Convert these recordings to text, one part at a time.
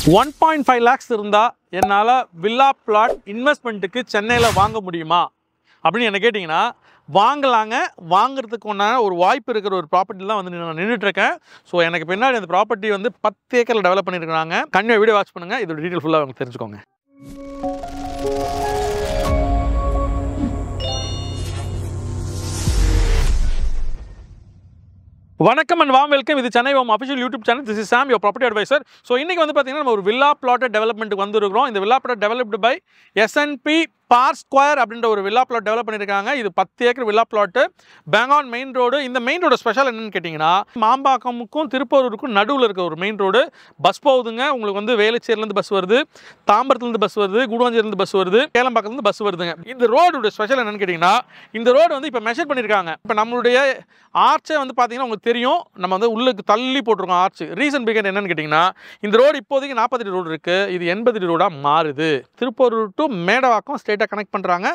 1.5 lakhs இருந்தா என்னால villa plot இன்வெஸ்ட்மெண்ட்டுக்கு சென்னையில் வாங்க முடியுமா அப்படின்னு என்ன கேட்டிங்கன்னா வாங்கலாங்க. வாங்குறதுக்கு ஒன்றான ஒரு வாய்ப்பு இருக்கிற ஒரு ப்ராப்பர்ட்டியில் தான் வந்து நான் நின்றுட்டுருக்கேன். ஸோ எனக்கு பின்னாடி அந்த ப்ராப்பர்ட்டி வந்து 10 ஏக்கரில் டெவலப் பண்ணியிருக்காங்க. கண்டிப்பாக வீடியோ வாட்ச் பண்ணுங்கள், இதோட டீட்டெயில் ஃபுல்லாக உங்களுக்கு தெரிஞ்சுக்கோங்க. வணக்கம் அண்ட் வாம் வெல்கம். இது Chennai home official YouTube channel. This is Sam, your property advisor. So இன்றைக்கி வந்து பார்த்தீங்கன்னா நம்ம ஒரு வில்லா பிளாட் டெவலப்மெண்ட்டுக்கு வந்துருக்கிறோம். இந்த villa plot developed by S&P பார் ஸ்கொயர் அப்படின்ற ஒரு வில்லா பிளாட் டெவலப் பண்ணியிருக்காங்க. இது 10 ஏக்கர் வில்லா பிளாட்டு, பேங்கான் மெயின் ரோடு. இந்த மெயின் ரோடு ஸ்பெஷல் என்னன்னு கேட்டிங்கன்னா மாம்பாக்கமுக்கும் திருப்பூருக்கும் நடுவில் இருக்க ஒரு மெயின் ரோடு. பஸ் போகுதுங்க. உங்களுக்கு வந்து வேலுச்சேரிலேருந்து பஸ் வருது, தாம்பரத்துலேருந்து பஸ் வருது, கூடுவாஞ்சேரிலேருந்து பஸ் வருது, கேளம்பாக்கத்துலேருந்து பஸ் வருதுங்க. இந்த ரோடு ஸ்பெஷல் என்னன்னு கேட்டிங்கன்னா இந்த ரோடு வந்து இப்போ மெஷர் பண்ணியிருக்காங்க. இப்போ நம்மளுடைய ஆர்ச்சே வந்து பார்த்தீங்கன்னா உங்களுக்கு தெரியும், நம்ம வந்து உள்ளுக்கு தள்ளி போட்டிருக்கோம் ஆர்ச். ரீசன் பிகன் என்னன்னு கேட்டிங்கன்னா இந்த ரோடு இப்போதைக்கு 40 அடி ரோடு இருக்குது, இது 80 அடி ரோடாக மாறுது. திருப்பூர் டு மேடவாக்கம் ஸ்ட்ரெயிட்டாக கனெக்ட் பண்ணுறாங்க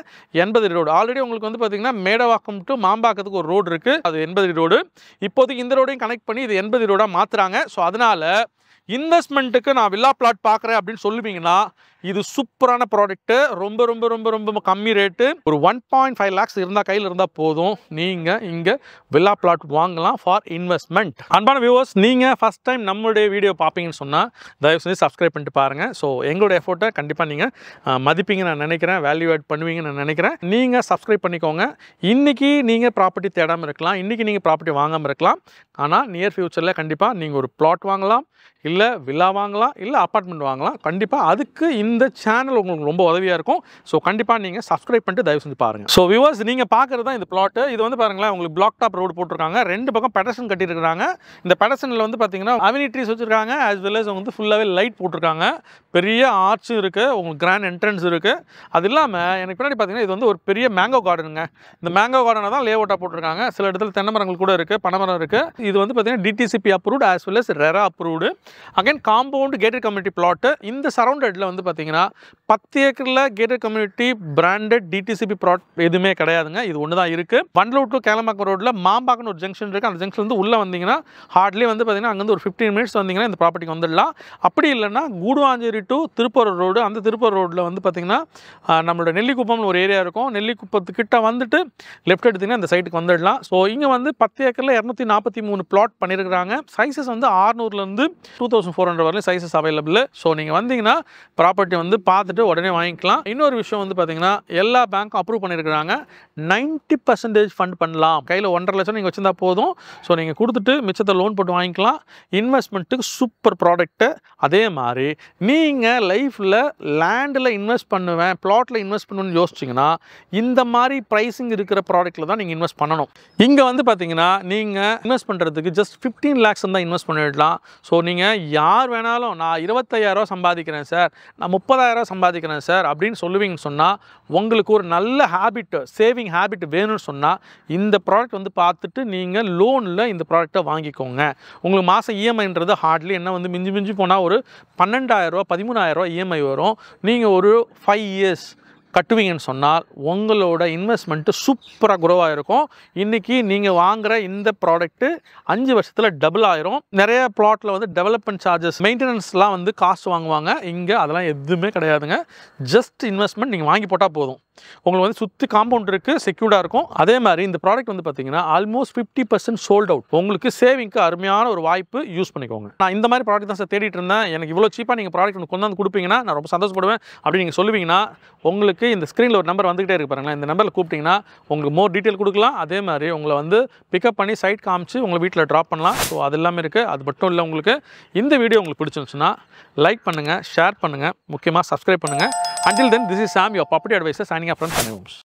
80 அடி ரோடு. ஆல்ரெடி உங்களுக்கு வந்து பார்த்தீங்கன்னா மேடவாக்கம் டு மாம்பாக்கத்துக்கு ஒரு ரோடு இருக்குது, அது 80 அடி ரோடு. இப்போதைக்கு இந்த ரோடையும் கனெக்ட் பண்ணி இது 80 அடி ரோடாக மாற்றுறாங்க. ஸோ அதனால் இன்வெஸ்ட்மெண்ட்டுக்கு நான் வில்லா பிளாட் பார்க்குறேன் அப்படின்னு சொல்லுவீங்கன்னா இது சூப்பரான ப்ராடக்ட்டு. ரொம்ப ரொம்ப ரொம்ப ரொம்ப கம்மி ரேட்டு. ஒரு 1.5 lakhs இருந்தால் கையில் இருந்தால் போதும், நீங்கள் இங்கே வில்லா பிளாட் வாங்கலாம் ஃபார் இன்வெஸ்ட்மெண்ட். அன்பான வியூவர்ஸ், நீங்கள் ஃபஸ்ட் டைம் நம்மளுடைய வீடியோ பார்ப்பீங்கன்னு சொன்னால் தயவு செஞ்சு சப்ஸ்கிரைப் பண்ணிட்டு பாருங்கள். ஸோ எங்களுடைய எஃபோர்ட்டை கண்டிப்பாக நீங்கள் மதிப்பீங்கன்னு நான் நினைக்கிறேன், வேல்யூ ஆட் பண்ணுவீங்கன்னு நான் நினைக்கிறேன். நீங்கள் சப்ஸ்கிரைப் பண்ணிக்கோங்க. இன்றைக்கி நீங்கள் ப்ராப்பர்ட்டி தேடாமல் இருக்கலாம், இன்றைக்கி நீங்கள் ப்ராப்பர்ட்டி வாங்காமல் இருக்கலாம். ஆனால் நியர் ஃப்யூச்சரில் கண்டிப்பாக நீங்கள் ஒரு பிளாட் வாங்கலாம், இல்லை வில்லா வாங்கலாம், இல்லை அப்பார்ட்மெண்ட் வாங்கலாம். கண்டிப்பாக அதுக்கு இந்த சேனல் உங்களுக்கு ரொம்ப உதவியாக இருக்கும். ஸோ கண்டிப்பாக நீங்கள் சப்ஸ்கிரைப் பண்ணிட்டு தயவு செஞ்சு பாருங்கள். ஸோ வியூவர்ஸ், நீங்கள் பார்க்குறது தான் இந்த பிளாட்டு. இது வந்து பாருங்களேன், உங்களுக்கு பிளாக் டாப் ரோடு போட்டிருக்காங்க, 2 பக்கம் பெடர்சன் கட்டியிருக்காங்க. இந்த பெடர்சனில் வந்து பார்த்தீங்கன்னா அவென்யூ ட்ரீஸ் வச்சுருக்காங்க, ஆஸ் வெல் அஸ் வந்து ஃபுல்லாகவே லைட் போட்டிருக்காங்க. பெரிய ஆர்ச்சும் இருக்குது, உங்களுக்கு கிராண்ட் என்ட்ரன்ஸ் இருக்குது. அது இல்லாமல் எனக்கு பின்னாடி பார்த்தீங்கன்னா இது வந்து ஒரு பெரிய மேங்கோ கார்டனுங்க. இந்த மேங்கோ கார்டனை தான் லே அவுட்டாக போட்டிருக்காங்க. சில இடத்துல தென்னை மரங்கள் கூட இருக்குது, பனைமரம் இருக்குது. இது வந்து பார்த்தீங்கன்னா DTCP approved as well as RERA approved. Again compound gated community plot. இந்த சரௌண்டடில் வந்து பார்த்தீங்கன்னா 10 ஏக்கரில் gated community branded DTCP plot எதுவுமே கிடையாதுங்க. இது ஒன்று தான் இருக்குது. வண்டலூர் டு கேளம்பாக்கம் ரோட்டில் மாம்பாக்கம்னு ஒரு ஜங்ஷன் இருக்குது. அந்த ஜங்ஷன் வந்து உள்ளே வந்தீங்கன்னா ஹார்ட்லி வந்து பார்த்தீங்கன்னா அங்கேருந்து ஒரு 15 மினிட்ஸ் வந்தீங்கன்னா இந்த ப்ராப்பர்ட்டிக்கு வந்துடலாம். அப்படி இல்லைன்னா கூடுவாஞ்சேரி டு திருப்பூர் ரோடு, அந்த திருப்பூர் ரோட்டில் வந்து பார்த்தீங்கன்னா நம்மளோட நெல்லிக்குப்பம்னு ஒரு ஏரியா இருக்கும். நெல்லிக்குப்பத்துக்கிட்ட வந்துட்டு லெஃப்ட் எடுத்திங்கன்னா இந்த சைட்டுக்கு வந்துடலாம். ஸோ இங்கே வந்து 10 ஏக்கரில் 243 பிளாட் பண்ணியிருக்கிறாங்க. சைஸஸ் வந்து 600லேருந்து 2400 வரலையும் சைஸஸ் அவைலபிள். ஸோ நீங்கள் வந்தீங்கன்னா ப்ராப்பர்ட்டி வந்து பார்த்துட்டு உடனே வாங்கிக்கலாம். இன்னொரு விஷயம் வந்து பார்த்தீங்கன்னா எல்லா பேங்க்கும் அப்ரூவ் பண்ணியிருக்கிறாங்க. 90% ஃபண்ட் பண்ணலாம். கையில் 1.5 லட்சம் நீங்கள் வச்சுருந்தா போதும். ஸோ நீங்கள் கொடுத்துட்டு மிச்சத்தை லோன் போட்டு வாங்கிக்கலாம். இன்வெஸ்ட்மெண்ட்டுக்கு சூப்பர் ப்ராடக்ட்டு. அதே மாதிரி நீங்கள் லைஃப்பில் லேண்டில் இன்வெஸ்ட் பண்ணுவேன், பிளாட்டில் இன்வெஸ்ட் பண்ணுவேன்னு யோசிச்சிங்கன்னா இந்த மாதிரி ப்ரைஸிங் இருக்கிற ப்ராடக்ட்டில் தான் நீங்கள் இன்வெஸ்ட் பண்ணணும். இங்கே வந்து பார்த்தீங்கன்னா நீங்கள் இன்வெஸ்ட் பண்ணுறதுக்கு ஜஸ்ட் 15 lakhs தான் இன்வெஸ்ட் பண்ணிடலாம். ஸோ நீங்கள் யார் வேணாலும் நான் 25,000 சம்பாதிக்கிறேன் சார், நான் 30,000 சம்பாதிக்கிறேன் சார் அப்படின்னு சொல்லுவீங்கன்னு சொன்னால் உங்களுக்கு ஒரு நல்ல ஹேபிட், சேவிங் ஹேபிட் வேணும்னு சொன்னால் இந்த ப்ராடக்ட் வந்து பார்த்துட்டு நீங்கள் லோனில் இந்த ப்ராடக்டை வாங்கிக்கோங்க. உங்களுக்கு மாதம் இஎம்ஐன்றது ஹார்ட்லி என்ன வந்து மிஞ்சி மிஞ்சி போனால் ஒரு 12,000 13,000 இஎம்ஐ வரும். நீங்கள் ஒரு 5 years கட்டுவீங்கன்னு சொன்னால் உங்களோட இன்வெஸ்ட்மெண்ட்டு சூப்பராக குரோவாக இருக்கும். இன்றைக்கி நீங்கள் வாங்குகிற இந்த ப்ராடக்ட்டு 5 வருஷத்தில் டபுள் ஆயிரும். நிறைய ப்ளாட்டில் வந்து டெவலப்மெண்ட் சார்ஜஸ், மெயின்டெனன்ஸ்லாம் வந்து காஸ்ட் வாங்குவாங்க. இங்கே அதெல்லாம் எதுவுமே கிடையாதுங்க. ஜஸ்ட் இன்வெஸ்ட்மெண்ட் நீங்கள் வாங்கி போட்டால் போதும். உங்களுக்கு வந்து சுற்றி காம்பவுண்ட் இருக்குது, செக்யூர்டாக இருக்கும். அதே மாதிரி இந்த ப்ராடக்ட் வந்து பார்த்தீங்கன்னா ஆல்மோஸ்ட் 50% சோல்ட் அவுட். உங்களுக்கு சேவிங்க்கு அருமையான ஒரு வாய்ப்பு, யூஸ் பண்ணிக்கோங்க. நான் இந்த மாதிரி ப்ராடக்ட் தான் சார் தேடிட்டு இருந்தேன், எனக்கு இவ்வளோ சீப்பாக நீங்கள் ப்ராடக்ட் ஒன்று கொண்டு வந்து கொடுப்பீங்கன்னா நான் ரொம்ப சந்தோஷப்படுவேன் அப்படின்னு நீங்கள் சொல்லுவீங்கன்னா உங்களுக்கு இந்த ஸ்க்ரீனில் ஒரு நம்பர் வந்துகிட்டே இருக்கு பாருங்களேன். இந்த நம்பரில் கூப்பிட்டிங்கன்னா உங்களுக்கு மோர் டீட்டெயில் கொடுக்கலாம். அதே மாதிரி உங்களை வந்து பிக்கப் பண்ணி சைட் காமிச்சு உங்களை வீட்டில் ட்ராப் பண்ணலாம். ஸோ அது எல்லாமே இருக்குது. அது மட்டும் இல்லை, உங்களுக்கு இந்த வீடியோ உங்களுக்கு பிடிச்சிருந்துச்சுன்னா லைக் பண்ணுங்கள், ஷேர் பண்ணுங்கள், முக்கியமாக சப்ஸ்கிரைப் பண்ணுங்கள். Until then, this is Sam, your property advisor, signing off from Chennai Homes.